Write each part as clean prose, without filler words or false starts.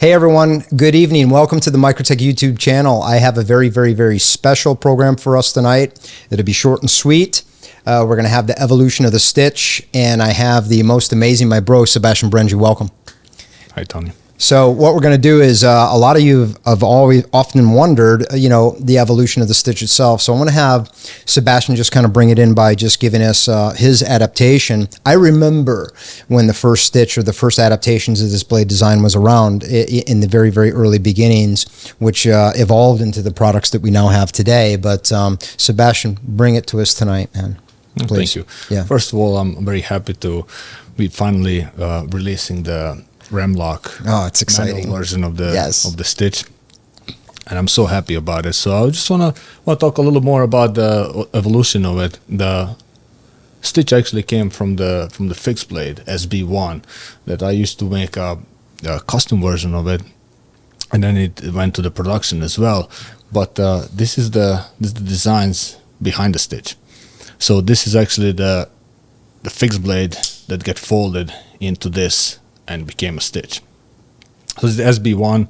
Hey everyone, good evening. Welcome to the Microtech YouTube channel. I have a very special program for us tonight. It'll be short and sweet. We're going to have the evolution of the Stitch, and I have the most amazing, my bro, Sebastijan. Berenji, welcome. Hi, Tony. So what we're going to do is a lot of you have often wondered, the evolution of the Stitch itself. So I'm going to have Sebastijan just kind of bring it in by just giving us his adaptation. I remember when the first Stitch or the first adaptations of this blade design was around in the very early beginnings, which evolved into the products that we now have today. But Sebastijan, bring it to us tonight, man. Please. Thank you. Yeah. First of all, I'm very happy to be finally releasing the Ram-Lok it's exciting version of the Stitch, and I'm so happy about it. So I just want to talk a little more about the evolution of it. The Stitch actually came from the fixed blade SB1 that I used to make a custom version of it, and then it went to the production as well. But this is the designs behind the Stitch. So this is actually the fixed blade that get folded into this and became a Stitch. So it's the SB1.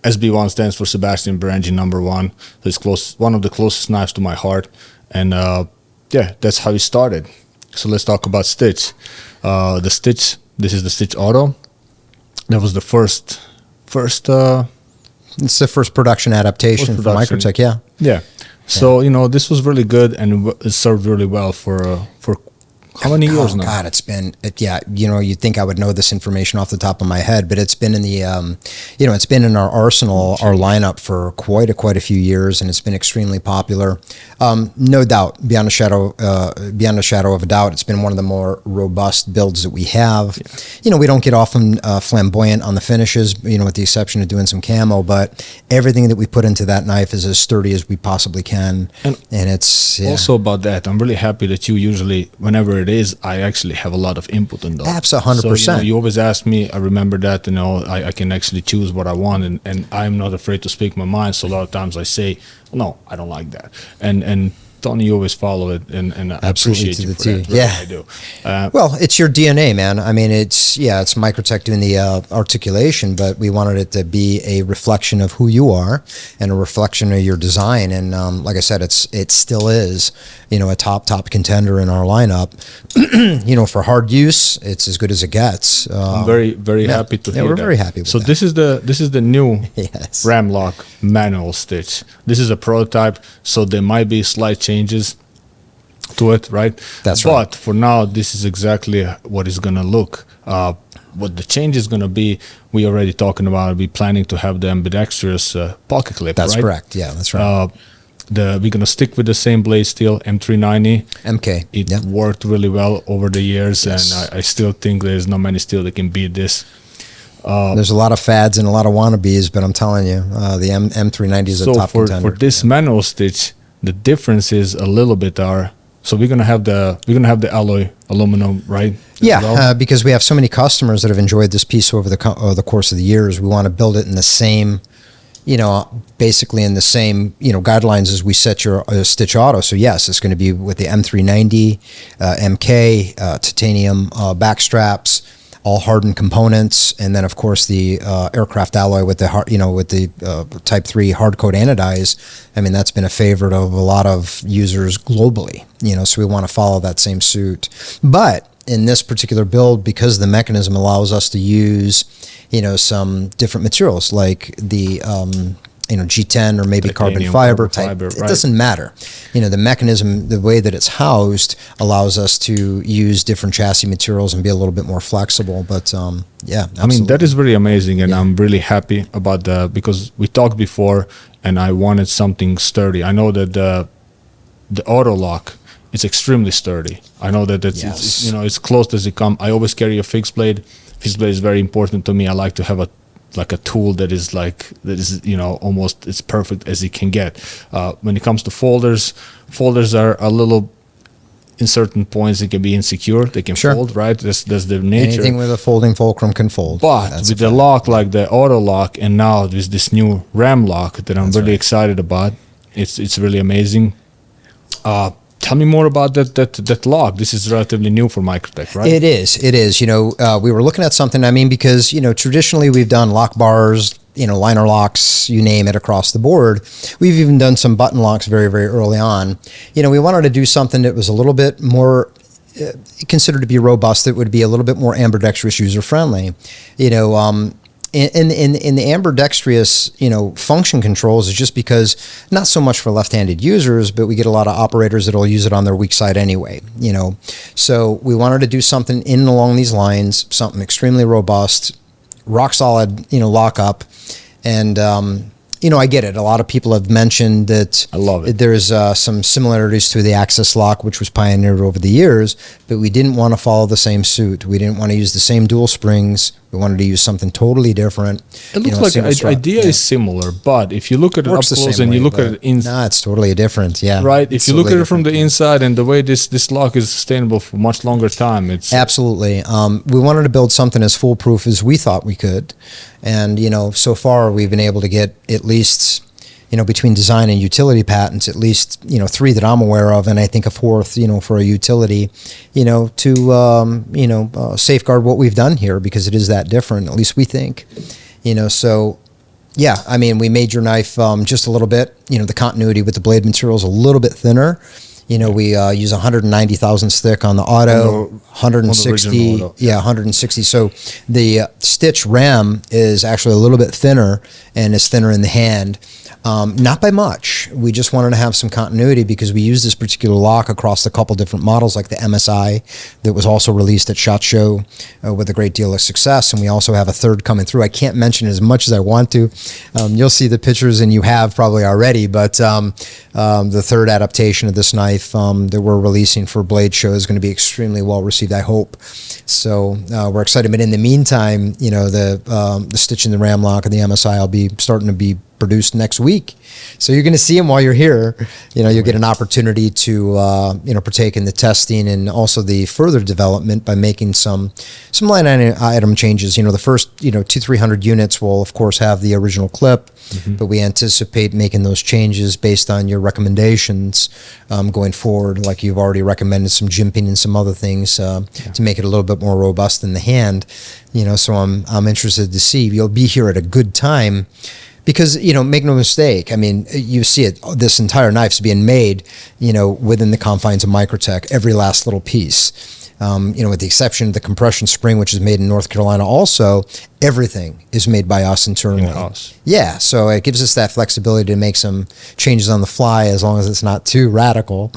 SB1 stands for Sebastijan Berenji #1. So it's one of the closest knives to my heart. And yeah, that's how it started. So let's talk about Stitch. The Stitch, this is the Stitch Auto. That was the first It's the first production adaptation for Microtech, yeah. Yeah. So, this was really good, and it served really well for how many years now? God, it's been, you'd think I would know this information off the top of my head, but it's been in the, it's been in our arsenal, our lineup for quite a few years, and it's been extremely popular. No doubt, beyond a shadow of a doubt, it's been one of the more robust builds that we have. Yeah. We don't get often flamboyant on the finishes, with the exception of doing some camo, but everything that we put into that knife is as sturdy as we possibly can. And it's also about that, I'm really happy that you usually, whenever it is, I actually have a lot of input in those. Absolutely, 100%. So, you always ask me, I remember that, I can actually choose what I want, and I'm not afraid to speak my mind. So a lot of times I say, no, I don't like that. And Tony, you always follow it, and I appreciate you for that. Yeah, I do. Well, it's your DNA, man. I mean, it's Microtech doing the articulation, but we wanted it to be a reflection of who you are and a reflection of your design. And like I said, it still is, a top contender in our lineup. For hard use, it's as good as it gets. I'm very happy to hear that. We're very happy with that. So this is the new yes. Ram-Lok manual Stitch. This is a prototype, so there might be slight changes to it, right? That's right. But for now, this is exactly what it's gonna look. What the change is gonna be, we already talking about. We planning to have the ambidextrous pocket clip. That's right? correct. Yeah, that's right. We're gonna stick with the same blade steel, M390. MK. It worked really well over the years, yes. and I still think there's not many steel that can beat this. There's a lot of fads and a lot of wannabes, but I'm telling you, the M390 is a top contender. For this manual Stitch, the difference is a little bit so we're gonna have the alloy aluminum, right? Yeah, because we have so many customers that have enjoyed this piece over the course of the years. We want to build it in the same, basically in the same, guidelines as we set your Stitch Auto. So yes, it's going to be with the M390, MK, titanium back straps, all hardened components, and then of course the aircraft alloy with the Type 3 hard coat anodize. I mean, that's been a favorite of a lot of users globally. So we want to follow that same suit. But in this particular build, because the mechanism allows us to use, some different materials like the G10 or maybe carbon fiber type. It doesn't matter. The mechanism, the way that it's housed, allows us to use different chassis materials and be a little bit more flexible. But yeah, absolutely. I mean, that is really amazing, and I'm really happy about that, because we talked before, and I wanted something sturdy. I know that the auto lock is extremely sturdy. I know that it's close as it comes. I always carry a fixed blade. Fixed blade is very important to me. I like to have a tool that is almost as perfect as it can get. When it comes to folders are a little, in certain points it can be insecure. They can fold, right? That's the nature. Anything with a folding fulcroom can fold. But with the lock, like the auto lock, and now with this new Ram-Lok that I'm really excited about, it's really amazing. tell me more about that lock. This is relatively new for Microtech, right? It is. It is. We were looking at something. I mean, because traditionally we've done lock bars, liner locks, you name it, across the board. We've even done some button locks very, very early on. We wanted to do something that was a little bit more considered to be robust. That would be a little bit more ambidextrous, user friendly. In the ambidextrous, function controls is just because not so much for left-handed users, but we get a lot of operators that'll use it on their weak side anyway, So we wanted to do something in and along these lines, something extremely robust, rock solid, lock up. And, I get it. A lot of people have mentioned that I love it. There's some similarities to the Axis lock, which was pioneered over the years, but we didn't want to follow the same suit. We didn't want to use the same dual springs. We wanted to use something totally different. It looks like the idea is similar, but if you look at it up close and you look at it inside, no, it's totally different. Yeah, right. If you look at it from the inside and the way this lock is sustainable for much longer time, it's absolutely. We wanted to build something as foolproof as we thought we could, and so far we've been able to get at least, between design and utility patents, at least 3 that I'm aware of, and I think a 4th, for a utility, to safeguard what we've done here, because it is that different. At least we think, So, yeah, I mean, we made your knife just a little bit. The continuity with the blade material is a little bit thinner. We use 190 thousandths thick on the auto, 160, auto. Yeah, 160. So the Stitch Ram is actually a little bit thinner and is thinner in the hand. Not by much. We just wanted to have some continuity because we use this particular lock across a couple different models, like the MSI that was also released at SHOT Show with a great deal of success. And we also have a third coming through. I can't mention as much as I want to. You'll see the pictures, and you have probably already, but the third adaptation of this knife that we're releasing for Blade Show is going to be extremely well received, I hope. So we're excited. But in the meantime, the Stitch and the Ram-Lok and the MSI will be starting to be produced next week. So you're going to see them while you're here. You'll get an opportunity to partake in the testing and also the further development by making some line item changes. The first 200-300 units will of course have the original clip, but we anticipate making those changes based on your recommendations going forward. Like you've already recommended some jimping and some other things to make it a little bit more robust in the hand. So I'm interested to see. You'll be here at a good time. Because, make no mistake, I mean, you see it, this entire knife's being made, within the confines of Microtech, every last little piece. With the exception of the compression spring, which is made in North Carolina also, everything is made by us internally. In-house. Yeah, so it gives us that flexibility to make some changes on the fly, as long as it's not too radical.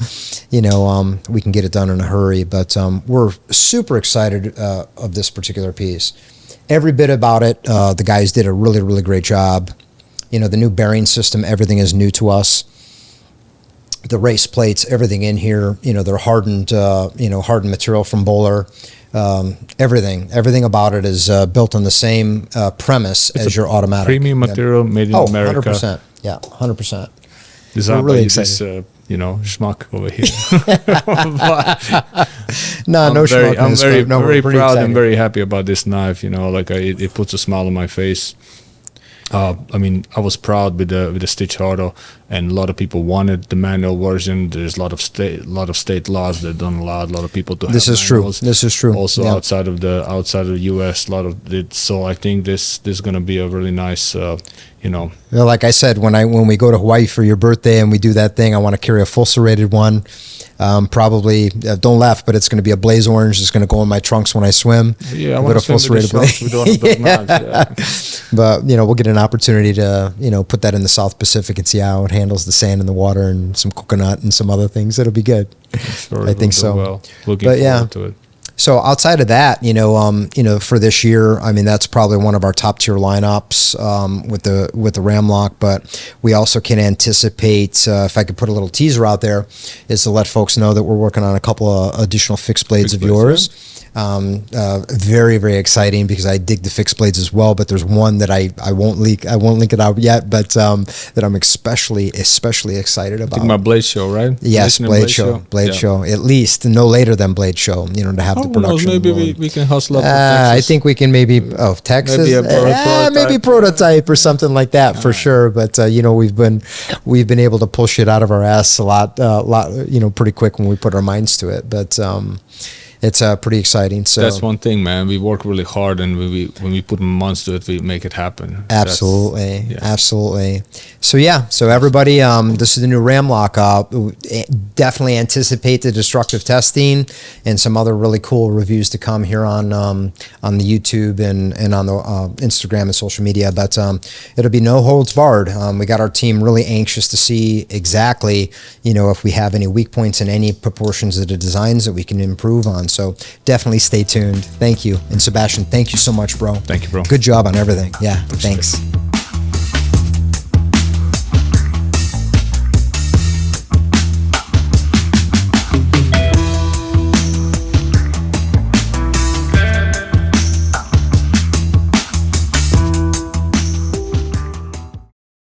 We can get it done in a hurry. But we're super excited of this particular piece. Every bit about it, the guys did a really, really great job. The new bearing system, everything is new to us. The race plates, everything in here, they're hardened, hardened material from Bowler. Everything about it is built on the same premise as your automatic. Premium material made in America. 100%. Yeah, 100%. Designed really by excited. this, schmuck over here. No schmuck. I'm very proud excited. and very happy about this knife. It puts a smile on my face. I was proud with the Stitch Auto, and a lot of people wanted the manual version. There's a lot of state laws that don't allow a lot of people to have manuals. This is true. Also, outside of the U.S., a lot of it. So I think this is going to be a really nice, Like I said, when we go to Hawaii for your birthday and we do that thing, I want to carry a full serrated one. Probably don't laugh, but it's going to be a blaze orange. It's going to go in my trunks when I swim. Yeah, I want to swim with the sharks with one of those knives. But we'll get an opportunity to put that in the South Pacific and see how it handles the sand and the water and some coconut and some other things. It'll be good. Sure, I think so. Well. Looking forward to it. So outside of that, for this year, I mean, that's probably one of our top tier lineups with the Ram-Lok. But we also can anticipate, if I could put a little teaser out there, is to let folks know that we're working on a couple of additional fixed blades of yours. Very, very exciting because I dig the fixed blades as well. But there's one that I won't leak. I won't link it out yet, but that I'm especially excited about. Think about Blade Show, right? Yes, Blade Show. Blade Show. At least no later than Blade Show. You know, to have the Who knows? production. Maybe we can hustle up to I Texas. think we can maybe Texas. Maybe a prototype. Maybe prototype or something like that for sure. But you know, we've been able to pull shit out of our ass a lot, you know, pretty quick when we put our minds to it. But it's pretty exciting. So that's one thing, man. We work really hard, and when we put months to it, we make it happen. Absolutely, absolutely. So yeah, so everybody, this is the new Ram-Lok. Definitely anticipate the destructive testing and some other really cool reviews to come here on the YouTube and on the Instagram and social media. But it'll be no holds barred. We got our team really anxious to see exactly, you know, if we have any weak points in any proportions of the designs that we can improve on. So definitely stay tuned. Thank you. And Sebastian, thank you so much, bro. Thank you, bro. Good job on everything. Yeah, thanks.